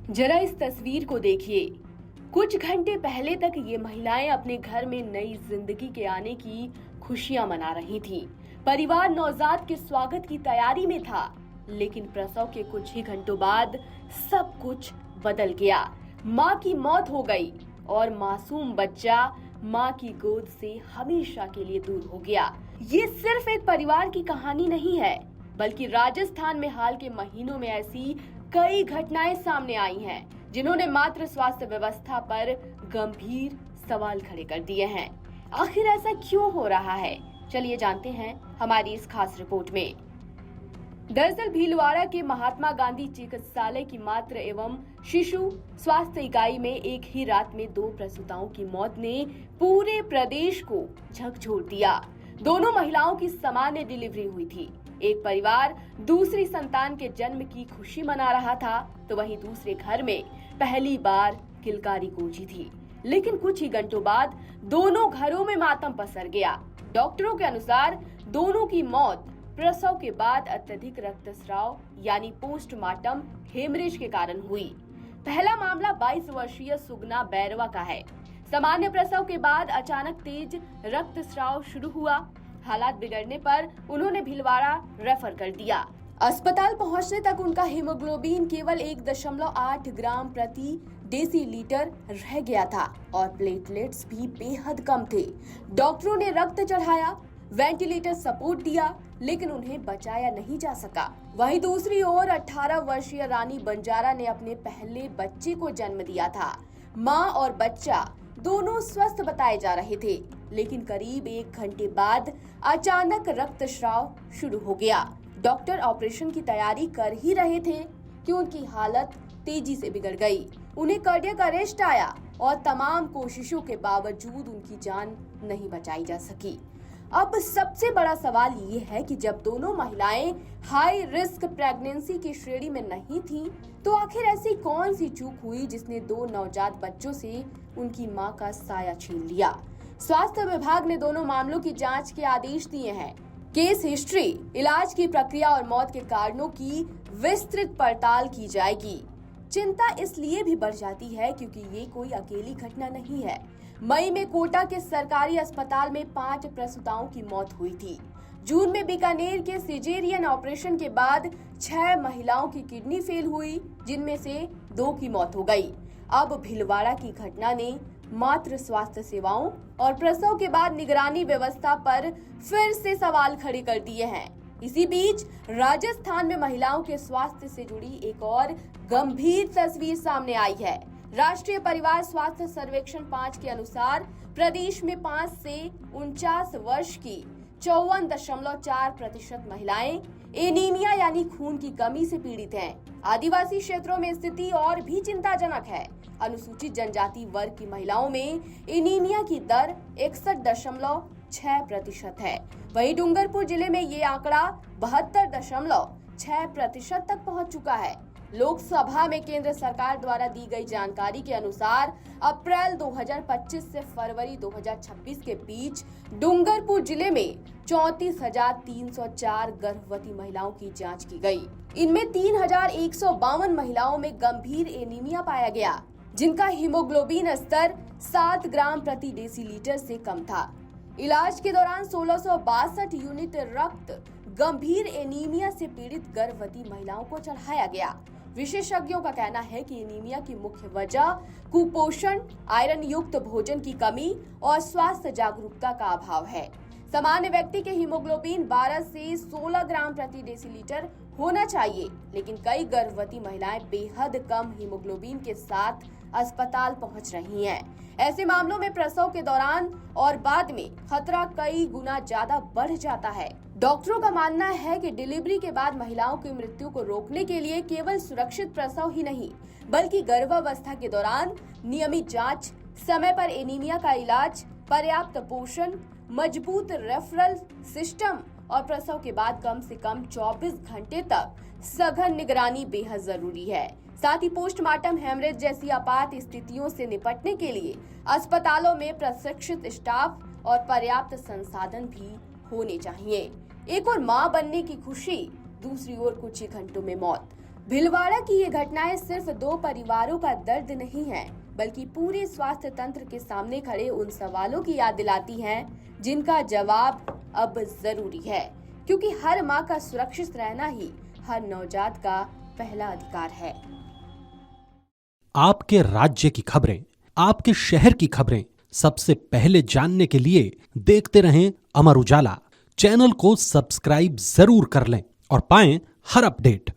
जरा इस तस्वीर को देखिए। कुछ घंटे पहले तक ये महिलाएं अपने घर में नई जिंदगी के आने की खुशियां मना रही थीं। परिवार नवजात के स्वागत की तैयारी में था, लेकिन प्रसव के कुछ ही घंटों बाद सब कुछ बदल गया। मां की मौत हो गई और मासूम बच्चा मां की गोद से हमेशा के लिए दूर हो गया। ये सिर्फ एक परिवार की कहानी नहीं है, बल्कि राजस्थान में हाल के महीनों में ऐसी कई घटनाएं सामने आई हैं, जिन्होंने मातृ स्वास्थ्य व्यवस्था पर गंभीर सवाल खड़े कर दिए हैं। आखिर ऐसा क्यों हो रहा है, चलिए जानते हैं हमारी इस खास रिपोर्ट में। दरअसल भीलवाड़ा के महात्मा गांधी चिकित्सालय की मातृ एवं शिशु स्वास्थ्य इकाई में एक ही रात में 2 प्रसूताओं की मौत ने पूरे प्रदेश को झकझोर दिया। दोनों महिलाओं की सामान्य डिलीवरी हुई थी। एक परिवार दूसरी संतान के जन्म की खुशी मना रहा था, तो वहीं दूसरे घर में पहली बार किलकारी गूंजी थी। लेकिन कुछ ही घंटों बाद दोनों घरों में मातम पसर गया। डॉक्टरों के अनुसार दोनों की मौत प्रसव के बाद अत्यधिक रक्तस्राव यानी पोस्टमार्टम हेमरेज के कारण हुई। पहला मामला 22 वर्षीय सुगना बैरवा का है। सामान्य प्रसव के बाद अचानक तेज रक्तस्राव शुरू हुआ। हालात बिगड़ने पर उन्होंने भीलवाड़ा रेफर कर दिया। अस्पताल पहुंचने तक उनका हीमोग्लोबिन केवल 1.8 ग्राम प्रति डेसीलीटर रह गया था और प्लेटलेट्स भी बेहद कम थे। डॉक्टरों ने रक्त चढ़ाया, वेंटिलेटर सपोर्ट दिया, लेकिन उन्हें बचाया नहीं जा सका। वहीं दूसरी ओर 18 वर्षीय रानी बंजारा ने अपने पहले बच्चे को जन्म दिया था। मां और बच्चा दोनों स्वस्थ बताए जा रहे थे, लेकिन करीब 1 घंटे बाद अचानक रक्तस्राव शुरू हो गया। डॉक्टर ऑपरेशन की तैयारी कर ही रहे थे कि उनकी हालत तेजी से बिगड़ गई। उन्हें कार्डियक अरेस्ट आया और तमाम कोशिशों के बावजूद उनकी जान नहीं बचाई जा सकी। अब सबसे बड़ा सवाल ये है कि जब दोनों महिलाएं हाई रिस्क प्रेगनेंसी की श्रेणी में नहीं थीं, तो आखिर ऐसी कौन सी चूक हुई जिसने 2 नवजात बच्चों से उनकी मां का साया छीन लिया। स्वास्थ्य विभाग ने दोनों मामलों की जांच के आदेश दिए हैं। केस हिस्ट्री, इलाज की प्रक्रिया और मौत के कारणों की विस्तृत पड़ताल की जाएगी। चिंता इसलिए भी बढ़ जाती है क्योंकि ये कोई अकेली घटना नहीं है। मई में कोटा के सरकारी अस्पताल में 5 प्रसूताओं की मौत हुई थी। जून में बीकानेर के सिजेरियन ऑपरेशन के बाद 6 महिलाओं की किडनी फेल हुई, जिनमें से 2 की मौत हो गई। अब भीलवाड़ा की घटना ने मातृ स्वास्थ्य सेवाओं और प्रसव के बाद निगरानी व्यवस्था पर फिर से सवाल खड़े कर दिए हैं। इसी बीच राजस्थान में महिलाओं के स्वास्थ्य से जुड़ी एक और गंभीर तस्वीर सामने आई है। राष्ट्रीय परिवार स्वास्थ्य सर्वेक्षण 5 के अनुसार प्रदेश में 5 से 49 वर्ष की 54.4% महिलाएं एनीमिया यानी खून की कमी से पीड़ित हैं। आदिवासी क्षेत्रों में स्थिति और भी चिंताजनक है। अनुसूचित जनजाति वर्ग की महिलाओं में एनीमिया की दर 61.6% है। वहीं डूंगरपुर जिले में ये आंकड़ा 72.6% तक पहुंच चुका है। लोकसभा में केंद्र सरकार द्वारा दी गई जानकारी के अनुसार अप्रैल 2025 से फरवरी 2026 के बीच डूंगरपुर जिले में 34,304 गर्भवती महिलाओं की जांच की गई। इनमें 3,152 महिलाओं में गंभीर एनीमिया पाया गया, जिनका हीमोग्लोबिन स्तर 7 ग्राम प्रति डेसीलीटर से कम था। इलाज के दौरान 1662 यूनिट रक्त गंभीर एनीमिया से पीड़ित गर्भवती महिलाओं को चढ़ाया गया। विशेषज्ञों का कहना है कि एनीमिया की मुख्य वजह कुपोषण, आयरन युक्त भोजन की कमी और स्वास्थ्य जागरूकता का अभाव है। सामान्य व्यक्ति के हीमोग्लोबिन 12 से 16 ग्राम प्रति डेसीलीटर होना चाहिए, लेकिन कई गर्भवती महिलाएं बेहद कम हीमोग्लोबिन के साथ अस्पताल पहुंच रही हैं। ऐसे मामलों में प्रसव के दौरान और बाद में खतरा कई गुना ज्यादा बढ़ जाता है। डॉक्टरों का मानना है कि डिलीवरी के बाद महिलाओं की मृत्यु को रोकने के लिए केवल सुरक्षित प्रसव ही नहीं, बल्कि गर्भावस्था के दौरान नियमित जांच, समय पर एनीमिया का इलाज, पर्याप्त पोषण, मजबूत रेफरल सिस्टम और प्रसव के बाद कम से कम 24 घंटे तक सघन निगरानी बेहद जरूरी है। साथ ही पोस्टमार्टम हेमरेज जैसी आपात स्थितियों से निपटने के लिए अस्पतालों में प्रशिक्षित स्टाफ और पर्याप्त संसाधन भी होने चाहिए। एक और मां बनने की खुशी, दूसरी ओर कुछ ही घंटों में मौत। भीलवाड़ा की ये घटनाएं सिर्फ 2 परिवारों का दर्द नहीं है, बल्कि पूरे स्वास्थ्य तंत्र के सामने खड़े उन सवालों की याद दिलाती हैं जिनका जवाब अब जरूरी है, क्योंकि हर माँ का सुरक्षित रहना ही हर नवजात का पहला अधिकार है। आपके राज्य की खबरें, आपके शहर की खबरें सबसे पहले जानने के लिए देखते रहें अमर उजाला। चैनल को सब्सक्राइब जरूर कर लें और पाएं हर अपडेट।